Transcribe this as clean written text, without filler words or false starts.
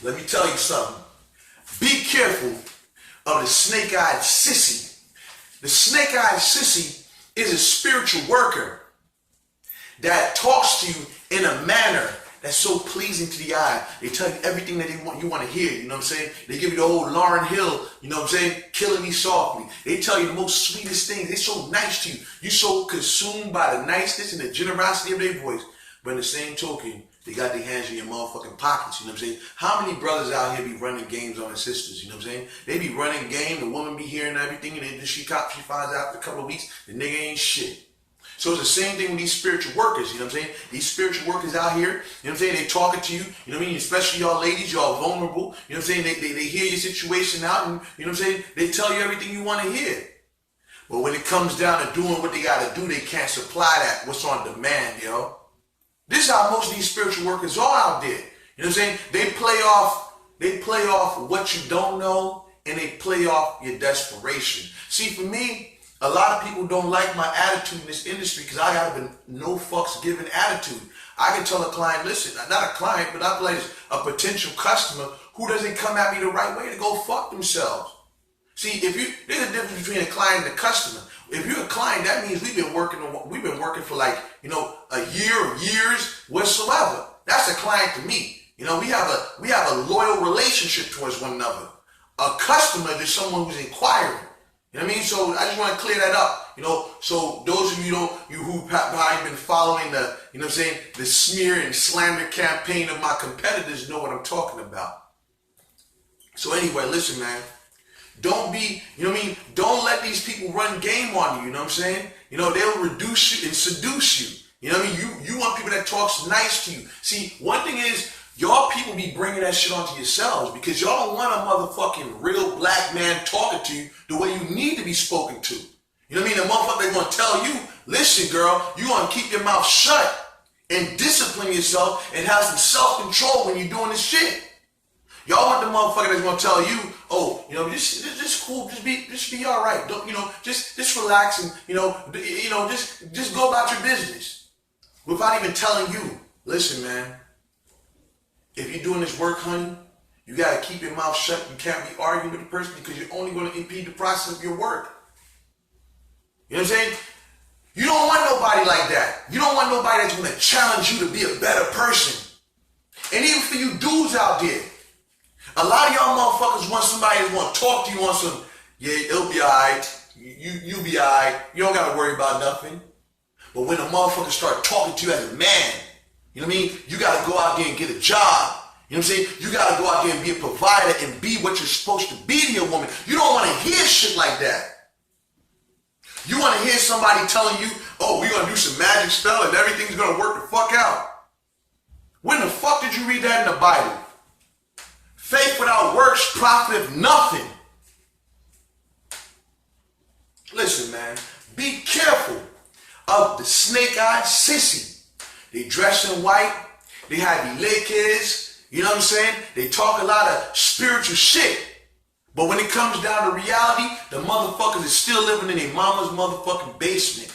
Let me tell you something. Be careful of the snake-eyed sissy. The snake-eyed sissy is a spiritual worker that talks to you in a manner that's so pleasing to the eye. They tell you everything that you want to hear, you know what I'm saying? They give you the old Lauryn Hill, you know what I'm saying? Killing Me Softly. They tell you the most sweetest things. They're so nice to you. You're so consumed by the niceness and the generosity of their voice. But in the same token, they got their hands in your motherfucking pockets, you know what I'm saying? How many brothers out here be running games on their sisters, you know what I'm saying? They be running game, the woman be hearing everything, and then she finds out after a couple of weeks, the nigga ain't shit. So it's the same thing with these spiritual workers, you know what I'm saying? These spiritual workers out here, you know what I'm saying? They talking to you, you know what I mean? Especially y'all ladies, y'all vulnerable, you know what I'm saying? They hear your situation out, and you know what I'm saying? They tell you everything you want to hear. But when it comes down to doing what they got to do, they can't supply that, what's on demand, yo. This is how most of these spiritual workers are out there. You know what I'm saying? They play off what you don't know, and they play off your desperation. See, for me, a lot of people don't like my attitude in this industry because I have a no fucks given attitude. I can tell a client, listen, not a client, but I feel like a potential customer who doesn't come at me the right way to go fuck themselves. See, there's a difference between a client and a customer. If you're a client, that means we've been working for like, you know, a year or years whatsoever. That's a client to me. You know, we have a loyal relationship towards one another. A customer is someone who's inquiring. You know what I mean? So I just want to clear that up. You know, so those of you who probably been following the, you know what I'm saying, the smear and slander campaign of my competitors know what I'm talking about. So anyway, listen, man. Don't be, you know what I mean? Don't let these people run game on you, you know what I'm saying? You know, they'll reduce you and seduce you. You know what I mean? You want people that talks nice to you. See, one thing is, y'all people be bringing that shit onto yourselves because y'all don't want a motherfucking real black man talking to you the way you need to be spoken to. You know what I mean? The motherfucker, they're going to tell you, listen, girl, you want to keep your mouth shut and discipline yourself and have some self-control when you're doing this shit. Y'all want the motherfucker that's gonna tell you, oh, you know, just cool, just be all right. Don't, you know, just relax and you know, just go about your business without even telling you. Listen, man, if you're doing this work, honey, you gotta keep your mouth shut. You can't be arguing with the person because you're only gonna impede the process of your work. You know what I'm saying? You don't want nobody like that. You don't want nobody that's gonna challenge you to be a better person. And even for you dudes out there. A lot of y'all motherfuckers want somebody that want to talk to you on some, yeah, it'll be alright, you'll be alright, you don't got to worry about nothing. But when a motherfucker start talking to you as a man, you know what I mean? You got to go out there and get a job. You know what I'm saying? You got to go out there and be a provider and be what you're supposed to be to your woman. You don't want to hear shit like that. You want to hear somebody telling you, oh, we're going to do some magic spell and everything's going to work the fuck out. When the fuck did you read that in the Bible? Faith without works profiteth nothing. Listen, man, be careful of the snake-eyed sissy. They dress in white. They have kids. You know what I'm saying? They talk a lot of spiritual shit. But when it comes down to reality, the motherfuckers is still living in their mama's motherfucking basement.